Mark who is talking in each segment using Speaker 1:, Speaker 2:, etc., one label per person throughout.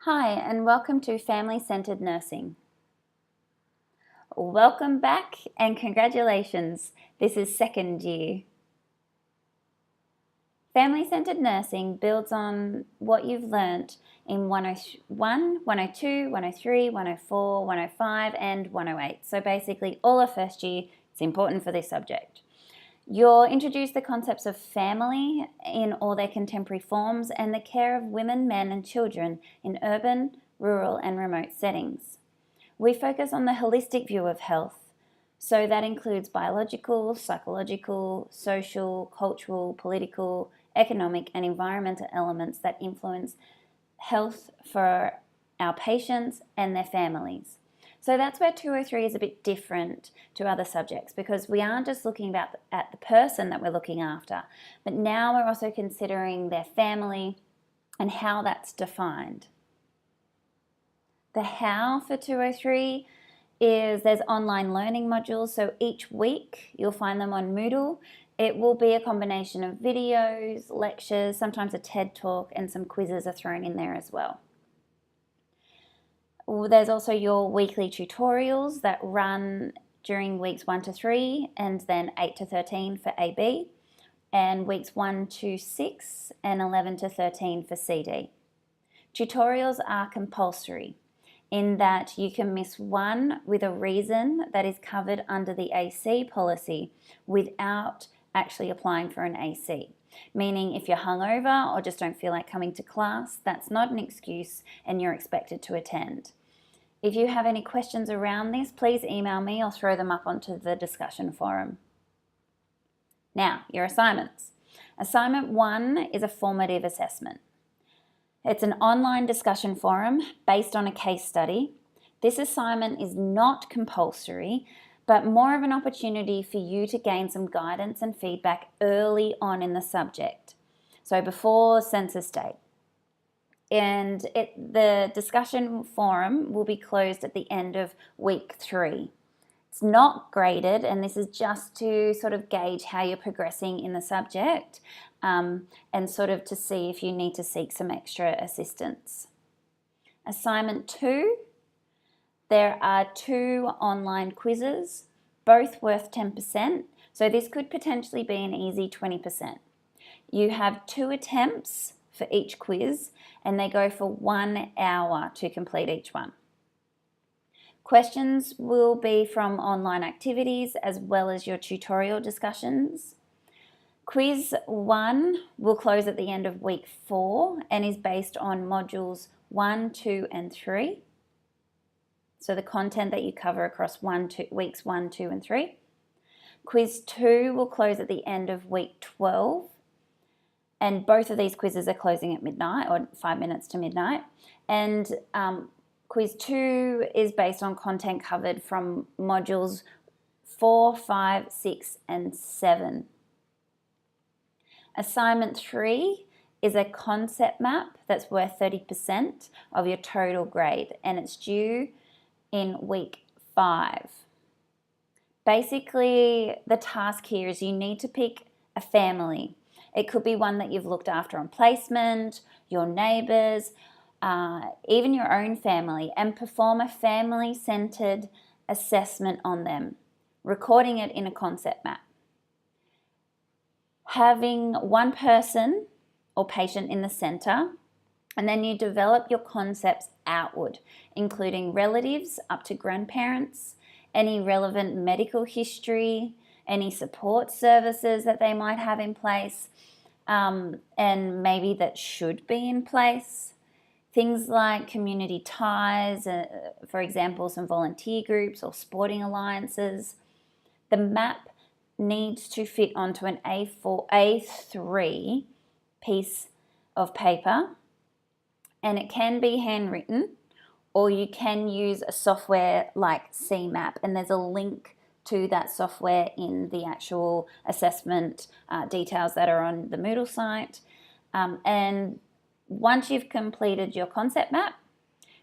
Speaker 1: Hi, and welcome to Family-Centered Nursing. Welcome back and congratulations, this is second year. Family-Centered Nursing builds on what you've learnt in 101, 102, 103, 104, 105 and 108. So basically all of first year, it's important for this subject. You'll introduce the concepts of family in all their contemporary forms and the care of women, men and children in urban, rural and remote settings. We focus on the holistic view of health, so that includes biological, psychological, social, cultural, political, economic and environmental elements that influence health for our patients and their families. So that's where 203 is a bit different to other subjects, because we aren't just looking at the person that we're looking after, but now we're also considering their family and how that's defined. The how for 203 is there's online learning modules, so each week you'll find them on Moodle. It will be a combination of videos, lectures, sometimes a TED talk, and some quizzes are thrown in there as well. There's also your weekly tutorials that run during weeks 1 to 3 and then 8 to 13 for AB, and weeks 1 to 6 and 11 to 13 for CD. Tutorials are compulsory in that you can miss one with a reason that is covered under the AC policy without actually applying for an AC. Meaning if you're hungover or just don't feel like coming to class, that's not an excuse and you're expected to attend. If you have any questions around this, please email me or throw them up onto the discussion forum. Now, your assignments. Assignment 1 is a formative assessment. It's an online discussion forum based on a case study. This assignment is not compulsory, but more of an opportunity for you to gain some guidance and feedback early on in the subject, so before census date. And the discussion forum will be closed at the end of week 3. It's not graded, and this is just to sort of gauge how you're progressing in the subject and sort of to see if you need to seek some extra assistance. Assignment 2. There are 2 online quizzes, both worth 10%, so this could potentially be an easy 20%. You have 2 attempts for each quiz, and they go for 1 hour to complete each one. Questions will be from online activities as well as your tutorial discussions. Quiz 1 will close at the end of week 4 and is based on modules 1, 2 and 3. So the content that you cover across weeks 1, 2 and 3. Quiz 2 will close at the end of week 12. And both of these quizzes are closing at midnight or 5 minutes to midnight. And quiz 2 is based on content covered from modules 4, 5, 6 and 7. Assignment 3 is a concept map that's worth 30% of your total grade, and it's due in week 5. Basically, the task here is you need to pick a family. It could be one that you've looked after on placement, your neighbours, even your own family, and perform a family-centered assessment on them, recording it in a concept map. Having one person or patient in the centre, and then you develop your concepts outward, including relatives up to grandparents, any relevant medical history, any support services that they might have in place, and maybe that should be in place. Things like community ties, for example, some volunteer groups or sporting alliances. The map needs to fit onto an A3 piece of paper, and it can be handwritten, or you can use a software like CMap, and there's a link to that software in the actual assessment details that are on the Moodle site. And once you've completed your concept map,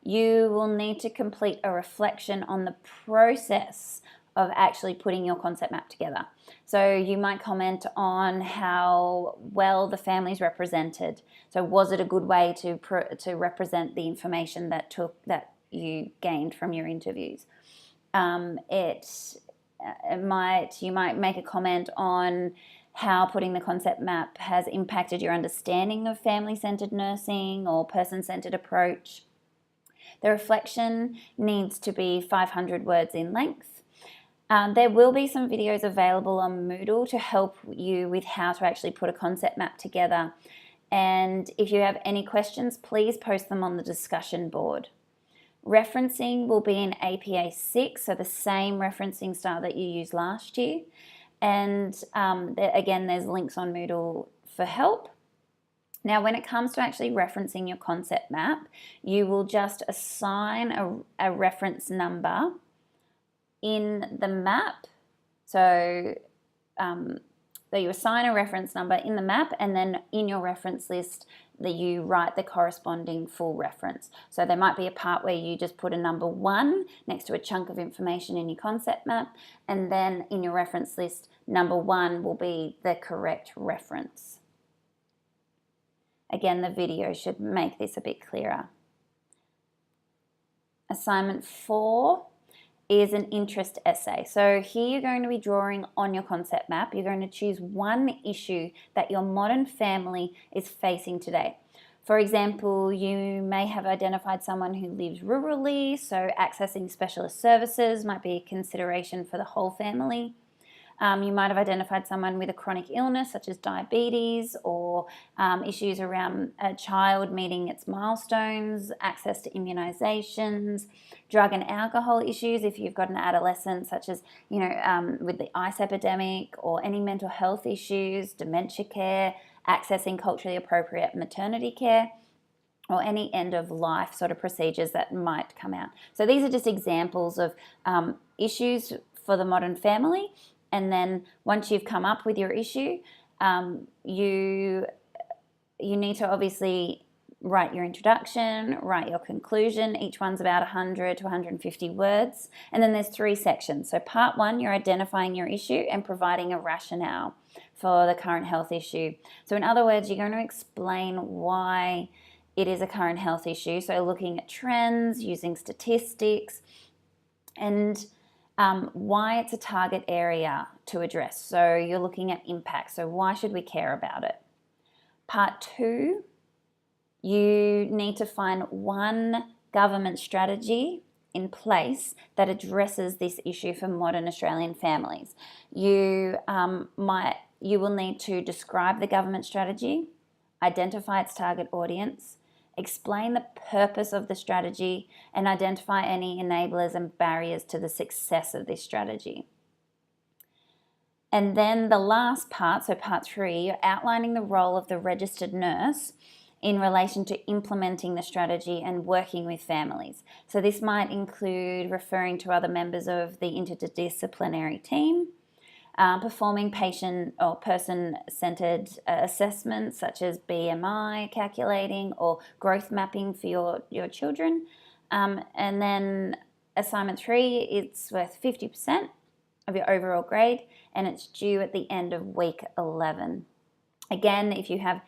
Speaker 1: you will need to complete a reflection on the process of actually putting your concept map together. So you might comment on how well the family's represented. So was it a good way to represent the information that you gained from your interviews? You might make a comment on how putting the concept map has impacted your understanding of family-centered nursing or person-centered approach. The reflection needs to be 500 words in length. There will be some videos available on Moodle to help you with how to actually put a concept map together. And if you have any questions, please post them on the discussion board. Referencing will be in APA 6, so the same referencing style that you used last year. And again, there's links on Moodle for help. Now, when it comes to actually referencing your concept map, you will just assign a reference number in the map. So you assign a reference number in the map, and then in your reference list that you write the corresponding full reference. So there might be a part where you just put a number 1 next to a chunk of information in your concept map, and then in your reference list, number 1 will be the correct reference. Again, the video should make this a bit clearer. Assignment 4 is an interest essay. So here you're going to be drawing on your concept map. You're going to choose one issue that your modern family is facing today. For example, you may have identified someone who lives rurally, so accessing specialist services might be a consideration for the whole family. You might have identified someone with a chronic illness such as diabetes, or issues around a child meeting its milestones, access to immunizations, drug and alcohol issues if you've got an adolescent, such as with the ice epidemic, or any mental health issues, dementia care, accessing culturally appropriate maternity care, or any end-of-life sort of procedures that might come out. So these are just examples of issues for the modern family. And then once you've come up with your issue, you need to obviously write your introduction, write your conclusion. Each one's about 100 to 150 words. And then there's 3 sections. So part 1, you're identifying your issue and providing a rationale for the current health issue. So in other words, you're going to explain why it is a current health issue. So looking at trends, using statistics, and why it's a target area to address. So you're looking at impact. So why should we care about it? Part 2, you need to find one government strategy in place that addresses this issue for modern Australian families. You will need to describe the government strategy, identify its target audience, explain the purpose of the strategy, and identify any enablers and barriers to the success of this strategy. And then the last part, so part 3, you're outlining the role of the registered nurse in relation to implementing the strategy and working with families. So this might include referring to other members of the interdisciplinary team, performing patient or person-centered assessments such as BMI calculating or growth mapping for your children. And then assignment 3, it's worth 50% of your overall grade, and it's due at the end of week 11. Again, if you have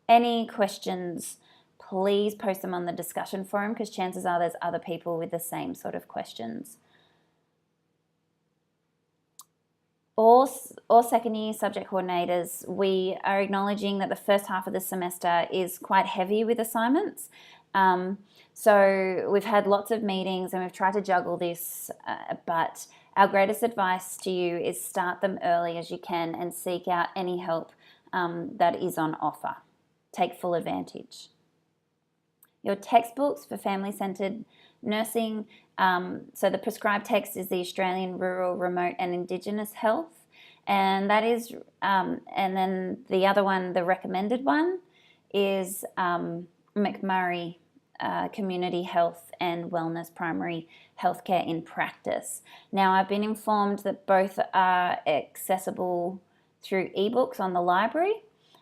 Speaker 1: any questions, please post them on the discussion forum, because chances are there's other people with the same sort of questions. All second year subject coordinators, we are acknowledging that the first half of the semester is quite heavy with assignments. So we've had lots of meetings and we've tried to juggle this, but our greatest advice to you is start them early as you can and seek out any help that is on offer. Take full advantage. Your textbooks for family-centered nursing. So the prescribed text is the Australian Rural, Remote and Indigenous Health. And that is, and then the other one, the recommended one, is McMurray Community Health and Wellness Primary Healthcare in Practice. Now, I've been informed that both are accessible through ebooks on the library.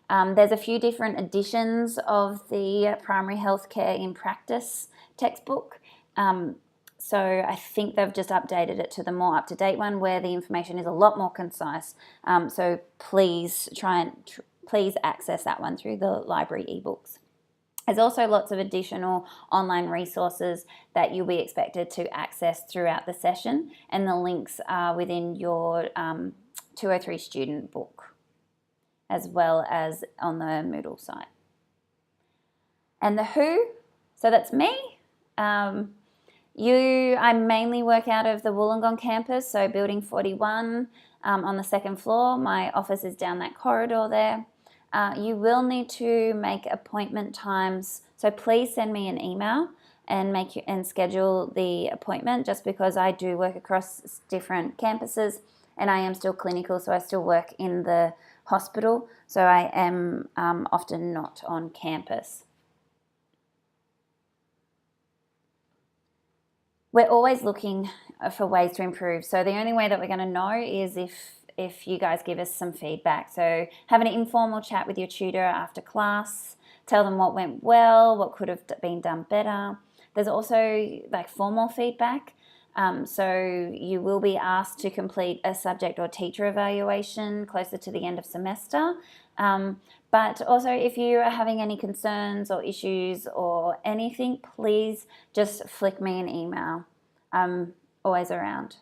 Speaker 1: There's a few different editions of the Primary Healthcare in Practice textbook. So I think they've just updated it to the more up-to-date one where the information is a lot more concise. So please please access that one through the library ebooks. There's also lots of additional online resources that you'll be expected to access throughout the session, and the links are within your 203 student book, as well as on the Moodle site. And the who, so that's me. I mainly work out of the Wollongong campus, so building 41 on the second floor. My office is down that corridor there. You will need to make appointment times, so please send me an email and schedule the appointment, just because I do work across different campuses and I am still clinical, so I still work in the hospital, so I am often not on campus. We're always looking for ways to improve, so the only way that we're going to know is if you guys give us some feedback. So have an informal chat with your tutor after class, tell them what went well, what could have been done better. There's also like formal feedback. So you will be asked to complete a subject or teacher evaluation closer to the end of semester. But also if you are having any concerns or issues or anything, please just flick me an email. I'm always around.